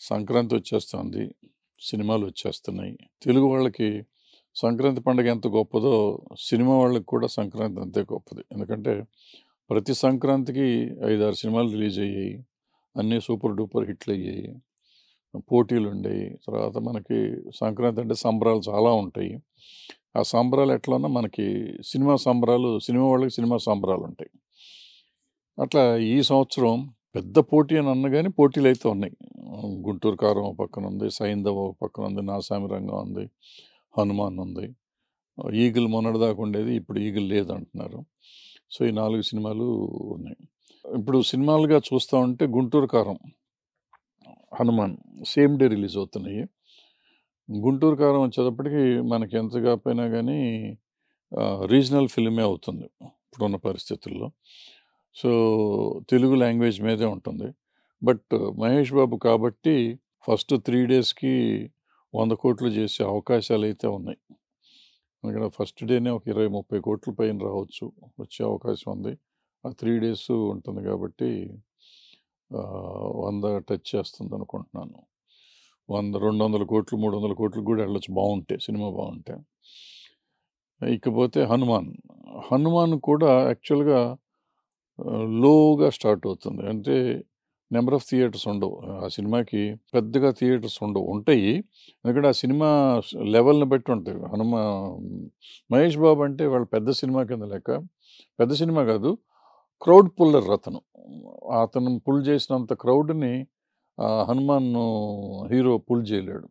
సంక్రాంతి వచ్చేస్తుంది. సినిమాలు వచ్చేస్తున్నాయి. తెలుగు వాళ్ళకి సంక్రాంతి పండుగ ఎంత గొప్పదో, సినిమా వాళ్ళకి కూడా సంక్రాంతి అంతే గొప్పది. ఎందుకంటే ప్రతి సంక్రాంతికి 5, 6 సినిమాలు రిలీజ్ అయ్యాయి. అన్నీ సూపర్ డూపర్ హిట్‌లయ్యాయి. పోటీలుండేయి. తర్వాత మనకి సంక్రాంతి అంటే సంబరాలు చాలా ఉంటాయి. ఆ సంబరాలు ఎట్లన్నా మనకి సినిమా వాళ్ళకి సినిమా సంబరాలుంటాయి. అట్లా ఈ సంవత్సరం పెద్ద పోటీ అని అనగానే పోటీలైతే ఉన్నాయి. 'గుంటూరు కారం' ఓ పక్కనుంది, 'సైంధవ' ఓ పక్కనుంది, 'నాసామి రంగం' ఉంది, 'హనుమాన్' ఉంది. 'ఈగిల్' మొన్నటిదాకా ఉండేది. ఇప్పుడు 'ఈగిల్' లేదంటున్నారు. సో, ఈ 4 సినిమాలు ఉన్నాయి. ఇప్పుడు సినిమాలుగా చూస్తా ఉంటే 'గుంటూరు కారం', 'హనుమాన్' సేమ్ డే రిలీజ్ అవుతున్నాయి. 'గుంటూరు కారం' వచ్చేటప్పటికి మనకి ఎంత కాకపోయినా గానీ రీజనల్ ఫిల్మే అవుతుంది ఇప్పుడున్న పరిస్థితుల్లో. సో, తెలుగు లాంగ్వేజ్ మీదే ఉంటుంది. బట్ మహేష్ బాబు కాబట్టి ఫస్ట్ 3 డేస్‌కి 100,00,00,000 చేసే అవకాశాలైతే ఉన్నాయి. ఎందుకంటే ఫస్ట్ డేనే ఒక 20, 30,00,00,000 పైన రావచ్చు. వచ్చే అవకాశం ఉంది. ఆ 3 డేస్ ఉంటుంది కాబట్టి 100 టచ్ చేస్తుందనుకుంటున్నాను. 100, 200,00,00,000, 300,00,00,000 కూడా వెళ్ళొచ్చు బావుంటే, సినిమా బావుంటే. ఇకపోతే 'హనుమాన్'. 'హనుమాన్' కూడా యాక్చువల్‌గా లోగా స్టార్ట్ అవుతుంది. అంటే నంబర్ ఆఫ్ థియేటర్స్ ఉండవు. ఆ సినిమాకి పెద్దగా థియేటర్స్ ఉండవు. ఉంటాయి. ఎందుకంటే ఆ సినిమా లెవెల్‌ని బట్టి ఉంటాయి. 'మహేష్ బాబు' అంటే వాళ్ళ పెద్ద సినిమా కింద లెక్క. పెద్ద సినిమా కాదు. క్రౌడ్ పుల్లర్ అతను. అతను పుల్ చేసినంత క్రౌడ్‌ని 'హనుమాన్' హీరో పుల్ చేయలేడు.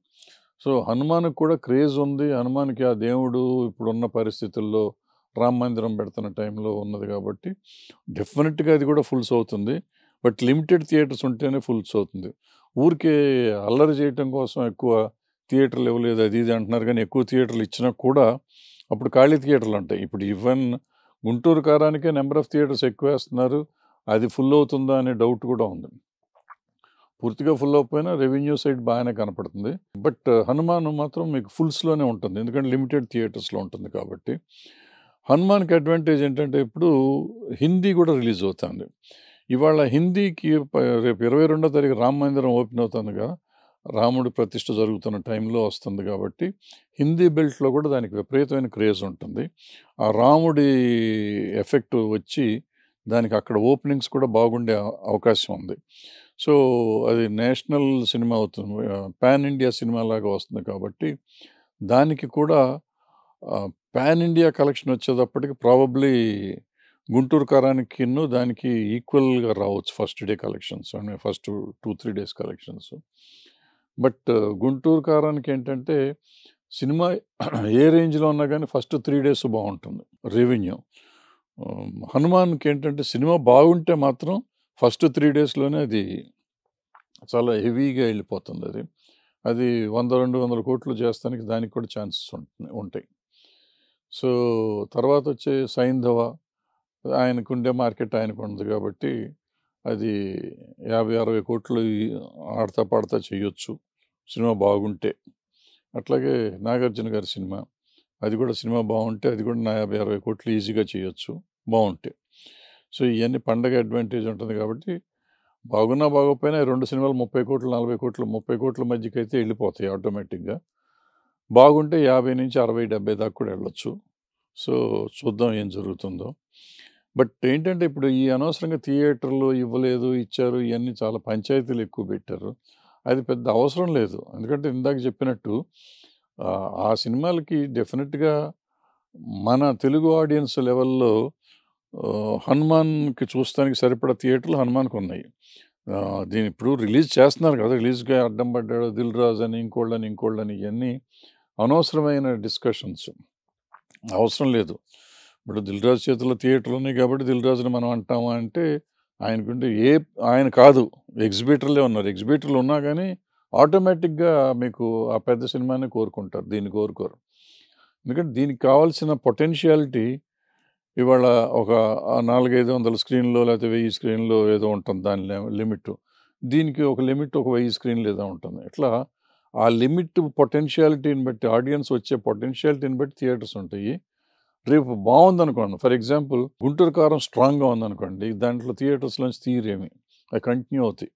సో, 'హనుమాన్‌కి' కూడా క్రేజ్ ఉంది. 'హనుమాన్‌కి' ఆ దేవుడు ఇప్పుడున్న పరిస్థితుల్లో రామ మందిరం పెడుతున్న టైంలో ఉన్నది కాబట్టి డెఫినెట్‌గా అది కూడా ఫుల్స్ అవుతుంది. బట్ లిమిటెడ్ థియేటర్స్ ఉంటేనే ఫుల్స్ అవుతుంది. ఊరికే అల్లరి చేయటం కోసం ఎక్కువ థియేటర్లు ఇవ్వలేదు అది ఇది అంటున్నారు కానీ ఎక్కువ థియేటర్లు ఇచ్చినా కూడా అప్పుడు ఖాళీ థియేటర్లు ఉంటాయి. ఇప్పుడు ఈవెన్ 'గుంటూరు కారానికే' నంబర్ ఆఫ్ థియేటర్స్ ఎక్కువేస్తున్నారు. అది ఫుల్ అవుతుందా అనే డౌట్ కూడా ఉంది. పూర్తిగా ఫుల్ అవ్వకపోయినా రెవెన్యూ సైడ్ బాగానే కనపడుతుంది. బట్ 'హనుమాన్' మాత్రం మీకు ఫుల్స్‌లోనే ఉంటుంది. ఎందుకంటే లిమిటెడ్ థియేటర్స్‌లో ఉంటుంది కాబట్టి. 'హనుమాన్‌కి' అడ్వాంటేజ్ ఏంటంటే ఇప్పుడు హిందీ కూడా రిలీజ్ అవుతుంది. ఇవాళ హిందీకి రేపు 22వ తారీఖు రామ మందిరం ఓపెన్ అవుతుందిగా. రాముడి ప్రతిష్ఠ జరుగుతున్న టైంలో వస్తుంది కాబట్టి హిందీ బెల్ట్‌లో కూడా దానికి విపరీతమైన క్రేజ్ ఉంటుంది. ఆ రాముడి ఎఫెక్ట్ వచ్చి దానికి అక్కడ ఓపెనింగ్స్ కూడా బాగుండే అవకాశం ఉంది. సో, అది నేషనల్ సినిమా అవుతుంది. పాన్ ఇండియా సినిమాలాగా వస్తుంది కాబట్టి దానికి కూడా పాన్ ఇండియా కలెక్షన్ వచ్చేటప్పటికి ప్రాబబ్లీ 'గుంటూరు కారానికిను' దానికి ఈక్వల్‌గా రావచ్చు first day collections. First 2, 3 days collections. But 'Guntur కారానికి' ఏంటంటే సినిమా ఏ రేంజ్‌లో ఉన్నా గానీ ఫస్ట్ 3 డేస్ బావుంటుంది రెవెన్యూ. 'హనుమాన్‌కి' ఏంటంటే సినిమా బాగుంటే మాత్రం ఫస్ట్ 3 డేస్‌లోనే అది చాలా హెవీగా ఎళ్ళిపోతుందది. అది 100, 200,00,00,000 చేస్తానికి దానికి కూడా ఛాన్సెస్ ఉంటాయి. సో, తర్వాతొచ్చే 'సైంధవ' ఆయనకుండే మార్కెట్ ఆయనకుంది కాబట్టి అది 50, 60,00,00,000 ఆడతా పాడతా చేయొచ్చు. సినిమా బాగుంటే. అట్లాగే 'నాగార్జున' గారి సినిమా. అది కూడా సినిమా బావుంటే అది కూడా 50, 60,00,00,000 ఈజీగా చేయొచ్చు బావుంటే. సో, ఇయన్నీ పండగ అడ్వాంటేజ్ ఉంటుంది కాబట్టి బాగున్నా బాగోకపోయినా ఈ 2 సినిమాలు 30,00,00,000, 40,00,00,000, 30,00,00,000 మధ్యకైతే ఎళ్ళిపోతాయి ఆటోమేటిక్‌గా. బాగుంటే 50-60, 70 దాకా కూడా వెళ్ళొచ్చు. సో, చూద్దాం ఏం జరుగుతుందో. బట్ ఏంటంటే ఇప్పుడు ఈ అనవసరంగా థియేటర్‌లు ఇవ్వలేదు, ఇచ్చారు ఇయన్నీ చాలా పంచాయతీలు ఎక్కువ పెట్టారు. అది పెద్ద అవసరం లేదు. ఎందుకంటే ఇందాక చెప్పినట్టు ఆ సినిమాలకి డెఫినిట్‌గా మన తెలుగు ఆడియన్స్ లెవెల్‌లో 'హనుమాన్‌కి' చూస్తానికి సరిపడా థియేటర్లు 'హనుమాన్‌కున్నాయి.' దీన్ని ఇప్పుడు రిలీజ్ చేస్తున్నారు కదా! రిలీజ్‌కి అడ్డం పడ్డాడు 'దిల్ రాజు' అని, ఇంకోళ్ళని ఇయన్నీ అనవసరమైన డిస్కషన్స్. అవసరం లేదు. ఇప్పుడు 'దిల్ రాజు' చేతిలో థియేటర్లు ఉన్నాయి కాబట్టి 'దిల్ రాజుని' మనం అంటామా అంటే ఆయనకుంటే ఆయన కాదు ఎగ్జిబిటర్లే ఉన్నారు. ఎగ్జిబిటర్లు ఉన్నా గానీ ఆటోమేటిక్‌గా మీకు ఆ పెద్ద సినిమానే కోరుకుంటారు. దీన్ని కోరుకోరు. ఎందుకంటే దీనికి కావాల్సిన పొటెన్షియాలిటీ ఇవాళ ఒక 400, 500 స్క్రీన్‌లో లేకపోతే 1000 స్క్రీన్‌లో ఏదో ఉంటుంది దాని లిమిట్. దీనికి ఒక లిమిట్ ఒక 1000 స్క్రీన్‌లు ఏదో ఉంటుంది. ఇట్లా ఆ లిమిట్ పొటెన్షియాలిటీని బట్టి ఆడియన్స్ వచ్చే పొటెన్షియాలిటీని బట్టి థియేటర్స్ ఉంటాయి. రేపు బావుందనుకోండి. ఫర్ ఎగ్జాంపుల్ 'గుంటూరు కారం' స్ట్రాంగ్‌గా ఉందనుకోండి. దాంట్లో థియేటర్స్‌లోంచి తీయరేమి. అవి కంటిన్యూ అవుతాయి.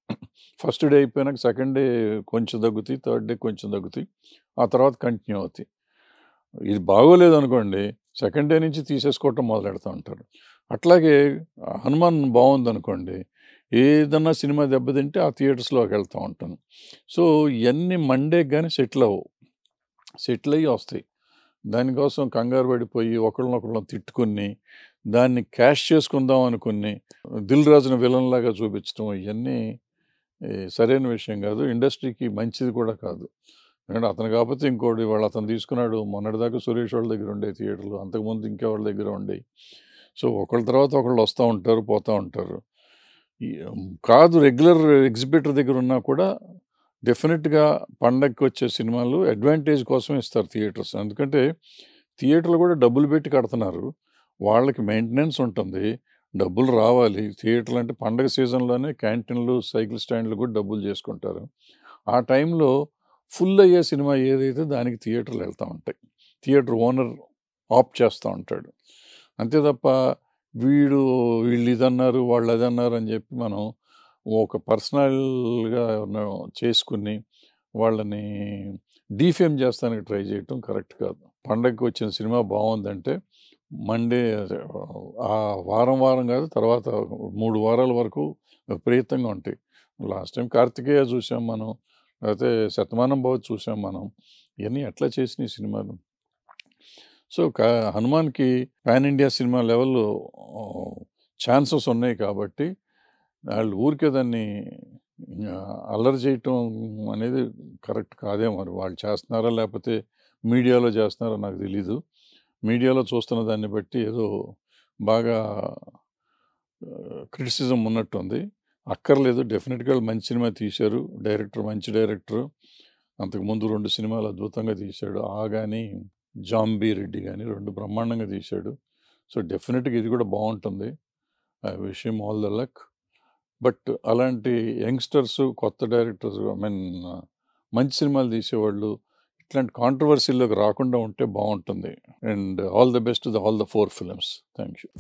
ఫస్ట్ డే అయిపోయినాక సెకండ్ డే కొంచెం తగ్గుతాయి, థర్డ్ డే కొంచెం తగ్గుతాయి, ఆ తర్వాత కంటిన్యూ అవుతాయి. ఇది బాగోలేదు అనుకోండి, సెకండ్ డే నుంచి తీసేసుకోవటం మొదలెడతా ఉంటారు. అట్లాగే హనుమాన్ బాగుందనుకోండి, ఏదన్నా సినిమా దెబ్బతింటే ఆ థియేటర్స్లోకి వెళ్తూ ఉంటాను. సో ఇవన్నీ మండేకి కానీ సెటిల్ అయ్యి వస్తాయి. దానికోసం కంగారు పడిపోయి ఒకళ్ళనొకళ్ళని తిట్టుకుని దాన్ని క్యాష్ చేసుకుందాం అనుకుని దిల్ రాజుని విలన్ లాగా చూపించడం ఇవన్నీ సరైన విషయం కాదు, ఇండస్ట్రీకి మంచిది కూడా కాదు. ఎందుకంటే అతను కాకపోతే ఇంకోటి వాళ్ళు అతను తీసుకున్నాడు. మొన్నటిదాకా సురేష్ వాళ్ళ దగ్గర ఉండే థియేటర్లు, అంతకుముందు ఇంకెవాళ్ళ దగ్గర ఉండేవి. సో ఒకళ్ళ తర్వాత ఒకళ్ళు వస్తూ ఉంటారు, పోతూ ఉంటారు. కాదు రెగ్యులర్ ఎగ్జిబిటర్ దగ్గర ఉన్నా కూడా డెఫినెట్గా పండగకి వచ్చే సినిమాలు అడ్వాంటేజ్ కోసం ఇస్తారు థియేటర్స్. ఎందుకంటే థియేటర్లు కూడా డబ్బులు పెట్టి కడుతున్నారు, వాళ్ళకి మెయింటెనెన్స్ ఉంటుంది, డబ్బులు రావాలి. థియేటర్లు అంటే పండగ సీజన్లోనే క్యాంటీన్లు, సైకిల్ స్టాండ్లు కూడా డబ్బులు చేసుకుంటారు. ఆ టైంలో ఫుల్ అయ్యే సినిమా ఏదైతే దానికి థియేటర్లు వెళ్తూ ఉంటాయి, థియేటర్ ఓనర్ ఆప్ట్ చేస్తూ ఉంటాడు. అంతే తప్ప వీళ్ళు ఇదన్నారు వాళ్ళు అదన్నారు అని చెప్పి మనం ఒక పర్సనల్గా చేసుకుని వాళ్ళని డీఫేమ్ చేస్తానికి ట్రై చేయటం కరెక్ట్ కాదు. పండగకి వచ్చిన సినిమా బాగుందంటే మండే ఆ వారం కాదు, తర్వాత 3 వారాల వరకు విపరీతంగా ఉంటాయి. లాస్ట్ టైం కార్తికేయ చూసాం మనం, లేకపోతే శతమానం భవతి చూసాం మనం. ఇవన్నీ ఎట్లా చేసినాయి సినిమాలు. సో హనుమాన్కి పాన్ ఇండియా సినిమా లెవెల్లో ఛాన్సెస్ ఉన్నాయి కాబట్టి వాళ్ళు ఊరికే దాన్ని అల్లరి చేయటం అనేది కరెక్ట్ కాదేమో. మరి వాళ్ళు చేస్తున్నారా లేకపోతే మీడియాలో చేస్తున్నారో నాకు తెలీదు. మీడియాలో చూస్తున్న దాన్ని బట్టి ఏదో బాగా క్రిటిసిజం ఉన్నట్టుంది. అక్కర్లేదు, డెఫినెట్గా మంచి సినిమా తీశారు, డైరెక్టర్ మంచి డైరెక్టరు. అంతకుముందు 2 సినిమాలు అద్భుతంగా తీశాడు, ఆ కానీ జాంబీ రెడ్డి కానీ 2 బ్రహ్మాండంగా తీశాడు. సో డెఫినెట్గా ఇది కూడా బాగుంటుంది. I wish him all the luck. But అలాంటి యంగ్స్టర్స్, కొత్త డైరెక్టర్స్, మంచి సినిమాలు తీసేవాళ్ళు ఇట్లాంటి కాంట్రవర్సీలోకి రాకుండా ఉంటే బాగుంటుంది. And all the best to all the 4 films. Thank you.